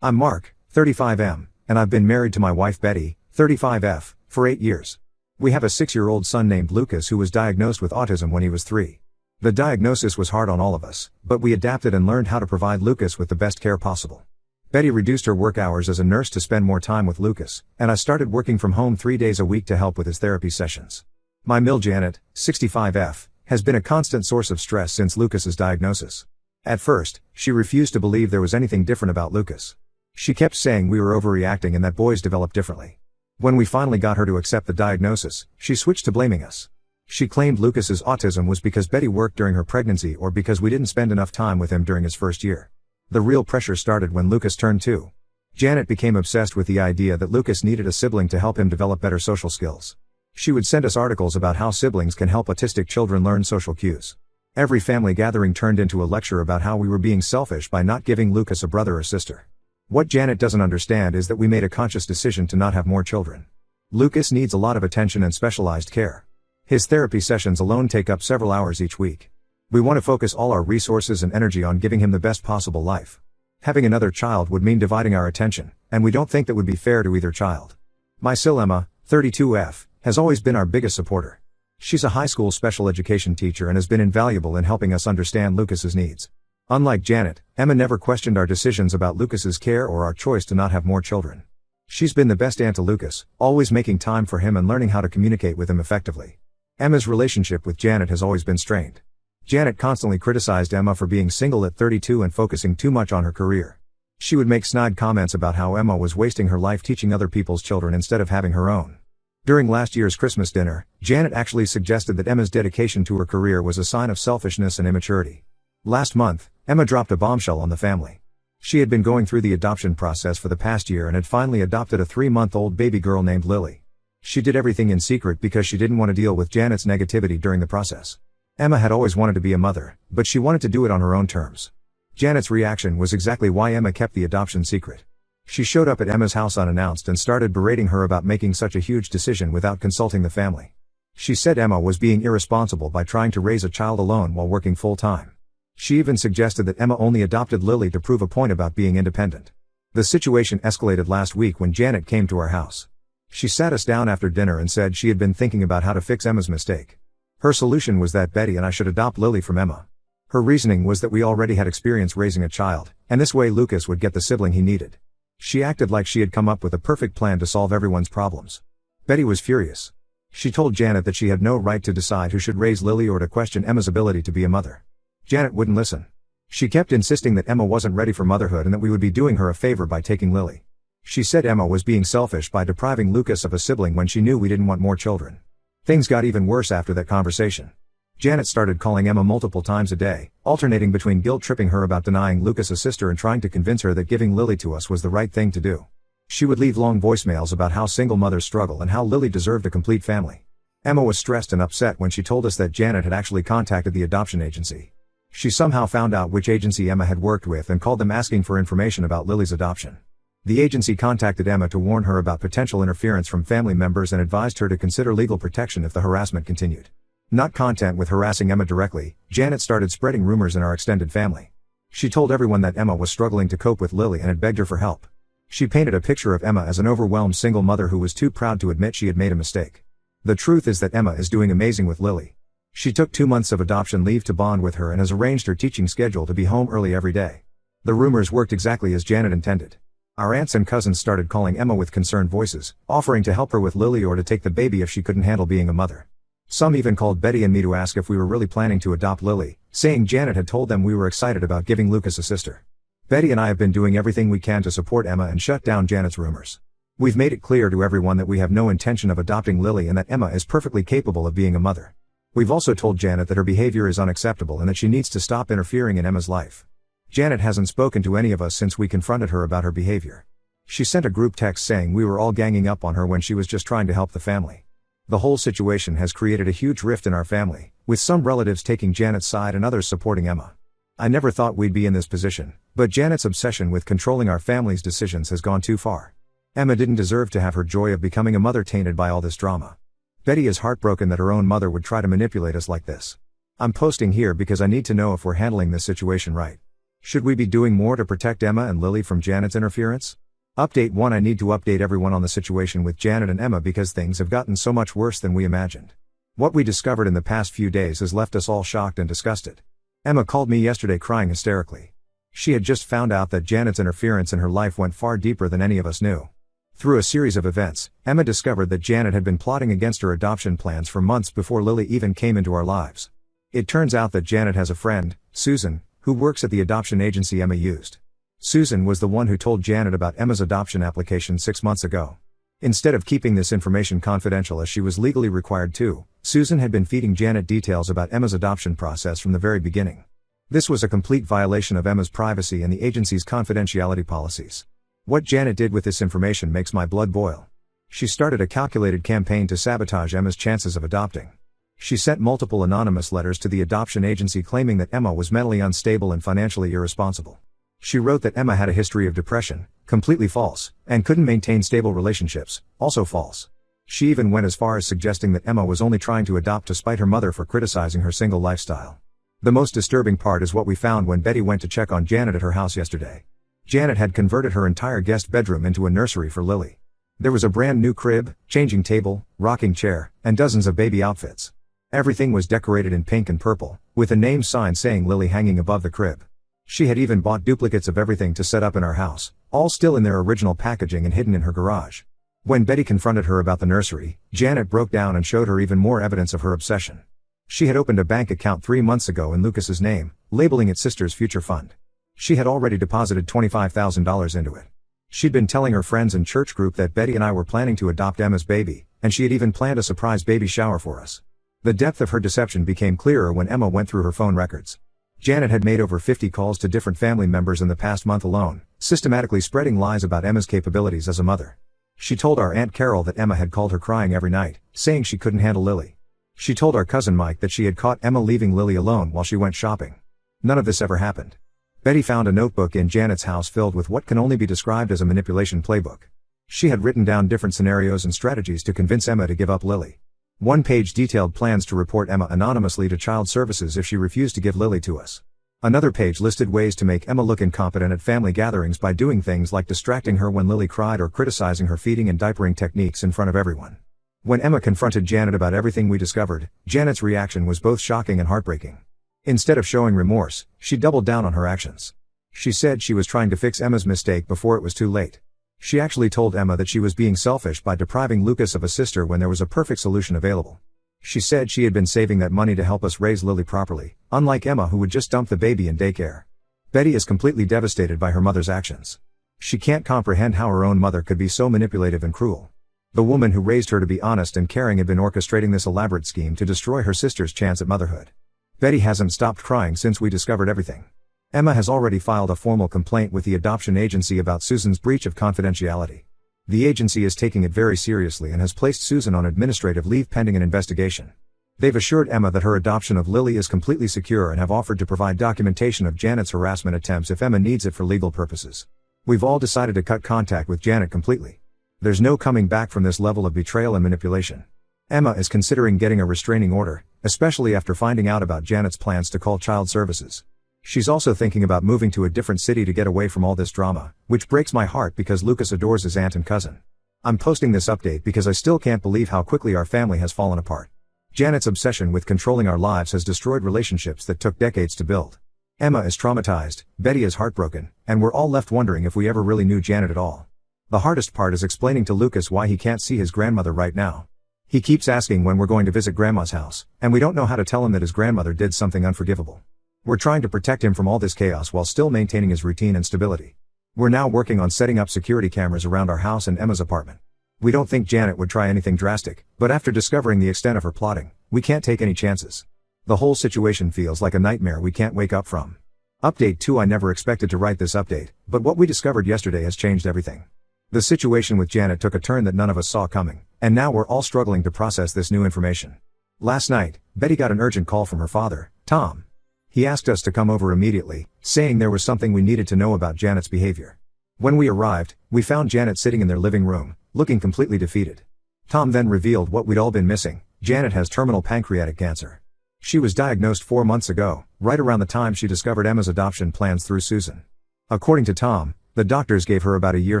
I'm Mark, 35M, and I've been married to my wife Betty, 35F, for 8 years. We have a 6-year-old son named Lucas who was diagnosed with autism when he was 3. The diagnosis was hard on all of us, but we adapted and learned how to provide Lucas with the best care possible. Betty reduced her work hours as a nurse to spend more time with Lucas, and I started working from home 3 days a week to help with his therapy sessions. My mill Janet, 65F, has been a constant source of stress since Lucas's diagnosis. At first, she refused to believe there was anything different about Lucas. She kept saying we were overreacting and that boys develop differently. When we finally got her to accept the diagnosis, she switched to blaming us. She claimed Lucas's autism was because Betty worked during her pregnancy or because we didn't spend enough time with him during his first year. The real pressure started when Lucas turned 2. Janet became obsessed with the idea that Lucas needed a sibling to help him develop better social skills. She would send us articles about how siblings can help autistic children learn social cues. Every family gathering turned into a lecture about how we were being selfish by not giving Lucas a brother or sister. What Janet doesn't understand is that we made a conscious decision to not have more children. Lucas needs a lot of attention and specialized care. His therapy sessions alone take up several hours each week. We want to focus all our resources and energy on giving him the best possible life. Having another child would mean dividing our attention, and we don't think that would be fair to either child. My sil Emma, 32F, has always been our biggest supporter. She's a high school special education teacher and has been invaluable in helping us understand Lucas's needs. Unlike Janet, Emma never questioned our decisions about Lucas's care or our choice to not have more children. She's been the best aunt to Lucas, always making time for him and learning how to communicate with him effectively. Emma's relationship with Janet has always been strained. Janet constantly criticized Emma for being single at 32 and focusing too much on her career. She would make snide comments about how Emma was wasting her life teaching other people's children instead of having her own. During last year's Christmas dinner, Janet actually suggested that Emma's dedication to her career was a sign of selfishness and immaturity. Last month, Emma dropped a bombshell on the family. She had been going through the adoption process for the past year and had finally adopted a 3-month-old baby girl named Lily. She did everything in secret because she didn't want to deal with Janet's negativity during the process. Emma had always wanted to be a mother, but she wanted to do it on her own terms. Janet's reaction was exactly why Emma kept the adoption secret. She showed up at Emma's house unannounced and started berating her about making such a huge decision without consulting the family. She said Emma was being irresponsible by trying to raise a child alone while working full-time. She even suggested that Emma only adopted Lily to prove a point about being independent. The situation escalated last week when Janet came to our house. She sat us down after dinner and said she had been thinking about how to fix Emma's mistake. Her solution was that Betty and I should adopt Lily from Emma. Her reasoning was that we already had experience raising a child, and this way Lucas would get the sibling he needed. She acted like she had come up with a perfect plan to solve everyone's problems. Betty was furious. She told Janet that she had no right to decide who should raise Lily or to question Emma's ability to be a mother. Janet wouldn't listen. She kept insisting that Emma wasn't ready for motherhood and that we would be doing her a favor by taking Lily. She said Emma was being selfish by depriving Lucas of a sibling when she knew we didn't want more children. Things got even worse after that conversation. Janet started calling Emma multiple times a day, alternating between guilt-tripping her about denying Lucas a sister and trying to convince her that giving Lily to us was the right thing to do. She would leave long voicemails about how single mothers struggle and how Lily deserved a complete family. Emma was stressed and upset when she told us that Janet had actually contacted the adoption agency. She somehow found out which agency Emma had worked with and called them asking for information about Lily's adoption. The agency contacted Emma to warn her about potential interference from family members and advised her to consider legal protection if the harassment continued. Not content with harassing Emma directly, Janet started spreading rumors in our extended family. She told everyone that Emma was struggling to cope with Lily and had begged her for help. She painted a picture of Emma as an overwhelmed single mother who was too proud to admit she had made a mistake. The truth is that Emma is doing amazing with Lily. She took 2 months of adoption leave to bond with her and has arranged her teaching schedule to be home early every day. The rumors worked exactly as Janet intended. Our aunts and cousins started calling Emma with concerned voices, offering to help her with Lily or to take the baby if she couldn't handle being a mother. Some even called Betty and me to ask if we were really planning to adopt Lily, saying Janet had told them we were excited about giving Lucas a sister. Betty and I have been doing everything we can to support Emma and shut down Janet's rumors. We've made it clear to everyone that we have no intention of adopting Lily and that Emma is perfectly capable of being a mother. We've also told Janet that her behavior is unacceptable and that she needs to stop interfering in Emma's life. Janet hasn't spoken to any of us since we confronted her about her behavior. She sent a group text saying we were all ganging up on her when she was just trying to help the family. The whole situation has created a huge rift in our family, with some relatives taking Janet's side and others supporting Emma. I never thought we'd be in this position, but Janet's obsession with controlling our family's decisions has gone too far. Emma didn't deserve to have her joy of becoming a mother tainted by all this drama. Betty is heartbroken that her own mother would try to manipulate us like this. I'm posting here because I need to know if we're handling this situation right. Should we be doing more to protect Emma and Lily from Janet's interference? Update 1. I need to update everyone on the situation with Janet and Emma because things have gotten so much worse than we imagined. What we discovered in the past few days has left us all shocked and disgusted. Emma called me yesterday crying hysterically. She had just found out that Janet's interference in her life went far deeper than any of us knew. Through a series of events, Emma discovered that Janet had been plotting against her adoption plans for months before Lily even came into our lives. It turns out that Janet has a friend, Susan, who works at the adoption agency Emma used. Susan was the one who told Janet about Emma's adoption application 6 months ago. Instead of keeping this information confidential as she was legally required to, Susan had been feeding Janet details about Emma's adoption process from the very beginning. This was a complete violation of Emma's privacy and the agency's confidentiality policies. What Janet did with this information makes my blood boil. She started a calculated campaign to sabotage Emma's chances of adopting. She sent multiple anonymous letters to the adoption agency claiming that Emma was mentally unstable and financially irresponsible. She wrote that Emma had a history of depression, completely false, and couldn't maintain stable relationships, also false. She even went as far as suggesting that Emma was only trying to adopt to spite her mother for criticizing her single lifestyle. The most disturbing part is what we found when Betty went to check on Janet at her house yesterday. Janet had converted her entire guest bedroom into a nursery for Lily. There was a brand new crib, changing table, rocking chair, and dozens of baby outfits. Everything was decorated in pink and purple, with a name sign saying Lily hanging above the crib. She had even bought duplicates of everything to set up in our house, all still in their original packaging and hidden in her garage. When Betty confronted her about the nursery, Janet broke down and showed her even more evidence of her obsession. She had opened a bank account 3 months ago in Lucas's name, labeling it Sister's Future Fund. She had already deposited $25,000 into it. She'd been telling her friends and church group that Betty and I were planning to adopt Emma's baby, and she had even planned a surprise baby shower for us. The depth of her deception became clearer when Emma went through her phone records. Janet had made over 50 calls to different family members in the past month alone, systematically spreading lies about Emma's capabilities as a mother. She told our Aunt Carol that Emma had called her crying every night, saying she couldn't handle Lily. She told our cousin Mike that she had caught Emma leaving Lily alone while she went shopping. None of this ever happened. Betty found a notebook in Janet's house filled with what can only be described as a manipulation playbook. She had written down different scenarios and strategies to convince Emma to give up Lily. One page detailed plans to report Emma anonymously to child services if she refused to give Lily to us. Another page listed ways to make Emma look incompetent at family gatherings by doing things like distracting her when Lily cried or criticizing her feeding and diapering techniques in front of everyone. When Emma confronted Janet about everything we discovered, Janet's reaction was both shocking and heartbreaking. Instead of showing remorse, she doubled down on her actions. She said she was trying to fix Emma's mistake before it was too late. She actually told Emma that she was being selfish by depriving Lucas of a sister when there was a perfect solution available. She said she had been saving that money to help us raise Lily properly, unlike Emma who would just dump the baby in daycare. Betty is completely devastated by her mother's actions. She can't comprehend how her own mother could be so manipulative and cruel. The woman who raised her to be honest and caring had been orchestrating this elaborate scheme to destroy her sister's chance at motherhood. Betty hasn't stopped crying since we discovered everything. Emma has already filed a formal complaint with the adoption agency about Susan's breach of confidentiality. The agency is taking it very seriously and has placed Susan on administrative leave pending an investigation. They've assured Emma that her adoption of Lily is completely secure and have offered to provide documentation of Janet's harassment attempts if Emma needs it for legal purposes. We've all decided to cut contact with Janet completely. There's no coming back from this level of betrayal and manipulation. Emma is considering getting a restraining order, especially after finding out about Janet's plans to call child services. She's also thinking about moving to a different city to get away from all this drama, which breaks my heart because Lucas adores his aunt and cousin. I'm posting this update because I still can't believe how quickly our family has fallen apart. Janet's obsession with controlling our lives has destroyed relationships that took decades to build. Emma is traumatized, Betty is heartbroken, and we're all left wondering if we ever really knew Janet at all. The hardest part is explaining to Lucas why he can't see his grandmother right now. He keeps asking when we're going to visit Grandma's house, and we don't know how to tell him that his grandmother did something unforgivable. We're trying to protect him from all this chaos while still maintaining his routine and stability. We're now working on setting up security cameras around our house and Emma's apartment. We don't think Janet would try anything drastic, but after discovering the extent of her plotting, we can't take any chances. The whole situation feels like a nightmare we can't wake up from. Update 2. I never expected to write this update, but what we discovered yesterday has changed everything. The situation with Janet took a turn that none of us saw coming, and now we're all struggling to process this new information. Last night, Betty got an urgent call from her father, Tom. He asked us to come over immediately, saying there was something we needed to know about Janet's behavior. When we arrived, we found Janet sitting in their living room, looking completely defeated. Tom then revealed what we'd all been missing: Janet has terminal pancreatic cancer. She was diagnosed 4 months ago, right around the time she discovered Emma's adoption plans through Susan. According to Tom, the doctors gave her about a year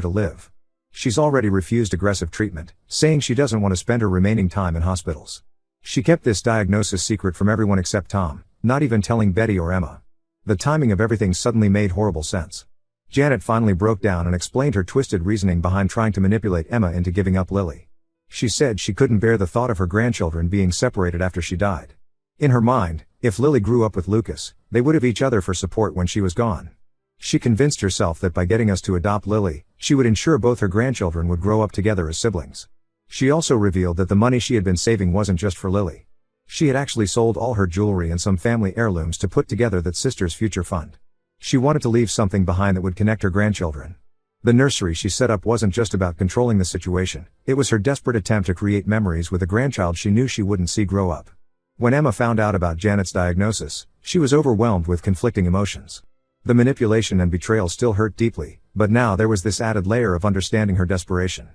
to live. She's already refused aggressive treatment, saying she doesn't want to spend her remaining time in hospitals. She kept this diagnosis secret from everyone except Tom, not even telling Betty or Emma. The timing of everything suddenly made horrible sense. Janet finally broke down and explained her twisted reasoning behind trying to manipulate Emma into giving up Lily. She said she couldn't bear the thought of her grandchildren being separated after she died. In her mind, if Lily grew up with Lucas, they would have each other for support when she was gone. She convinced herself that by getting us to adopt Lily, she would ensure both her grandchildren would grow up together as siblings. She also revealed that the money she had been saving wasn't just for Lily. She had actually sold all her jewelry and some family heirlooms to put together that sister's future fund. She wanted to leave something behind that would connect her grandchildren. The nursery she set up wasn't just about controlling the situation, it was her desperate attempt to create memories with a grandchild she knew she wouldn't see grow up. When Emma found out about Janet's diagnosis, she was overwhelmed with conflicting emotions. The manipulation and betrayal still hurt deeply, but now there was this added layer of understanding her desperation.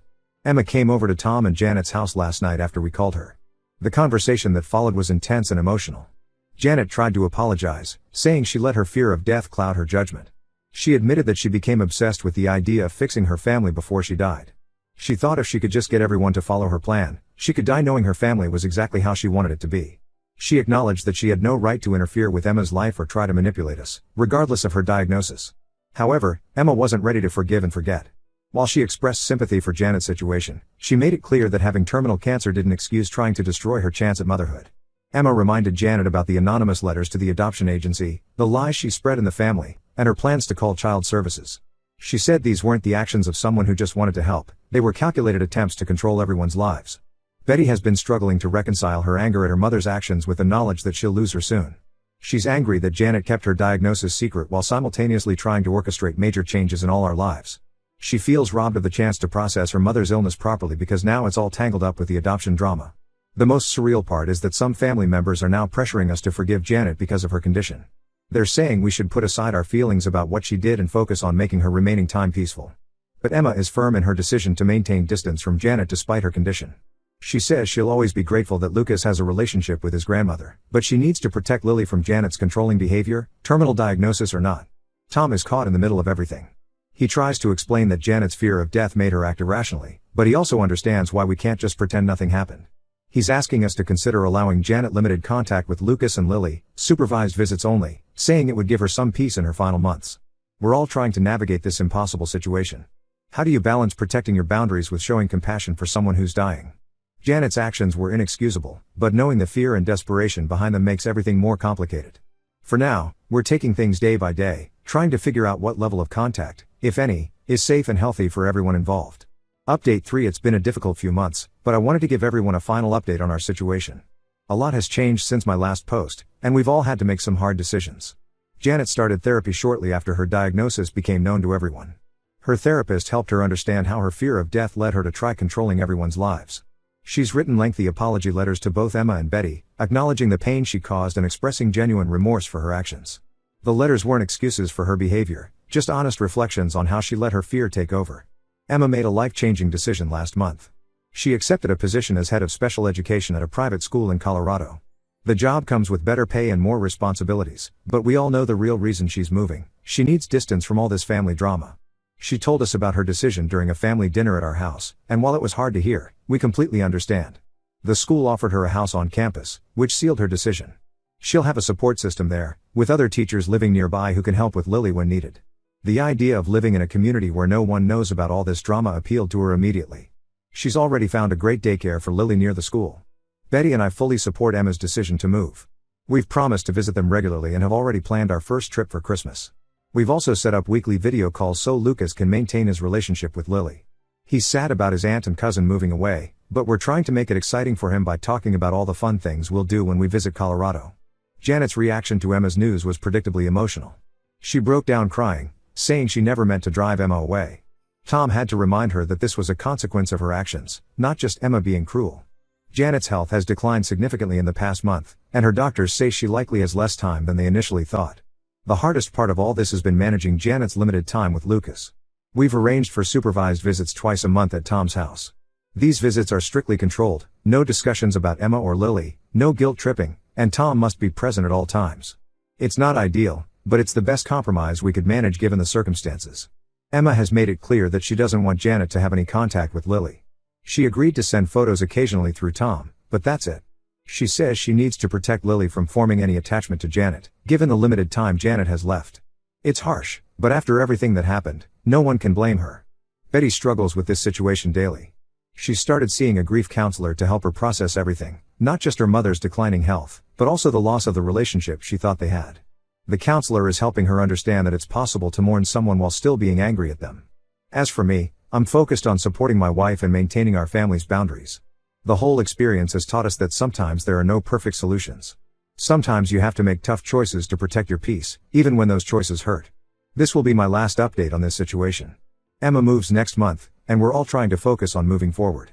Emma came over to Tom and Janet's house last night after we called her. The conversation that followed was intense and emotional. Janet tried to apologize, saying she let her fear of death cloud her judgment. She admitted that she became obsessed with the idea of fixing her family before she died. She thought if she could just get everyone to follow her plan, she could die knowing her family was exactly how she wanted it to be. She acknowledged that she had no right to interfere with Emma's life or try to manipulate us, regardless of her diagnosis. However, Emma wasn't ready to forgive and forget. While she expressed sympathy for Janet's situation, she made it clear that having terminal cancer didn't excuse trying to destroy her chance at motherhood. Emma reminded Janet about the anonymous letters to the adoption agency, the lies she spread in the family, and her plans to call child services. She said these weren't the actions of someone who just wanted to help, they were calculated attempts to control everyone's lives. Betty has been struggling to reconcile her anger at her mother's actions with the knowledge that she'll lose her soon. She's angry that Janet kept her diagnosis secret while simultaneously trying to orchestrate major changes in all our lives. She feels robbed of the chance to process her mother's illness properly because now it's all tangled up with the adoption drama. The most surreal part is that some family members are now pressuring us to forgive Janet because of her condition. They're saying we should put aside our feelings about what she did and focus on making her remaining time peaceful. But Emma is firm in her decision to maintain distance from Janet despite her condition. She says she'll always be grateful that Lucas has a relationship with his grandmother, but she needs to protect Lily from Janet's controlling behavior, terminal diagnosis or not. Tom is caught in the middle of everything. He tries to explain that Janet's fear of death made her act irrationally, but he also understands why we can't just pretend nothing happened. He's asking us to consider allowing Janet limited contact with Lucas and Lily, supervised visits only, saying it would give her some peace in her final months. We're all trying to navigate this impossible situation. How do you balance protecting your boundaries with showing compassion for someone who's dying? Janet's actions were inexcusable, but knowing the fear and desperation behind them makes everything more complicated. For now, we're taking things day by day, trying to figure out what level of contact, if any, is safe and healthy for everyone involved. Update 3. It's been a difficult few months, but I wanted to give everyone a final update on our situation. A lot has changed since my last post, and we've all had to make some hard decisions. Janet started therapy shortly after her diagnosis became known to everyone. Her therapist helped her understand how her fear of death led her to try controlling everyone's lives. She's written lengthy apology letters to both Emma and Betty, acknowledging the pain she caused and expressing genuine remorse for her actions. The letters weren't excuses for her behavior, just honest reflections on how she let her fear take over. Emma made a life-changing decision last month. She accepted a position as head of special education at a private school in Colorado. The job comes with better pay and more responsibilities, but we all know the real reason she's moving. She needs distance from all this family drama. She told us about her decision during a family dinner at our house, and while it was hard to hear, we completely understand. The school offered her a house on campus, which sealed her decision. She'll have a support system there, with other teachers living nearby who can help with Lily when needed. The idea of living in a community where no one knows about all this drama appealed to her immediately. She's already found a great daycare for Lily near the school. Betty and I fully support Emma's decision to move. We've promised to visit them regularly and have already planned our first trip for Christmas. We've also set up weekly video calls so Lucas can maintain his relationship with Lily. He's sad about his aunt and cousin moving away, but we're trying to make it exciting for him by talking about all the fun things we'll do when we visit Colorado. Janet's reaction to Emma's news was predictably emotional. She broke down crying, saying she never meant to drive Emma away. Tom had to remind her that this was a consequence of her actions, not just Emma being cruel. Janet's health has declined significantly in the past month, and her doctors say she likely has less time than they initially thought. The hardest part of all this has been managing Janet's limited time with Lucas. We've arranged for supervised visits twice a month at Tom's house. These visits are strictly controlled, no discussions about Emma or Lily, no guilt tripping, and Tom must be present at all times. It's not ideal, but it's the best compromise we could manage given the circumstances. Emma has made it clear that she doesn't want Janet to have any contact with Lily. She agreed to send photos occasionally through Tom, but that's it. She says she needs to protect Lily from forming any attachment to Janet, given the limited time Janet has left. It's harsh, but after everything that happened, no one can blame her. Betty struggles with this situation daily. She started seeing a grief counselor to help her process everything, not just her mother's declining health, but also the loss of the relationship she thought they had. The counselor is helping her understand that it's possible to mourn someone while still being angry at them. As for me, I'm focused on supporting my wife and maintaining our family's boundaries. The whole experience has taught us that sometimes there are no perfect solutions. Sometimes you have to make tough choices to protect your peace, even when those choices hurt. This will be my last update on this situation. Emma moves next month, and we're all trying to focus on moving forward.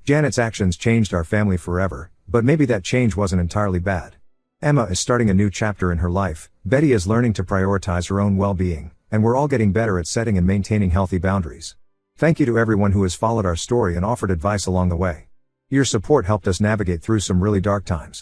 Janet's actions changed our family forever, but maybe that change wasn't entirely bad. Emma is starting a new chapter in her life, Betty is learning to prioritize her own well-being, and we're all getting better at setting and maintaining healthy boundaries. Thank you to everyone who has followed our story and offered advice along the way. Your support helped us navigate through some really dark times.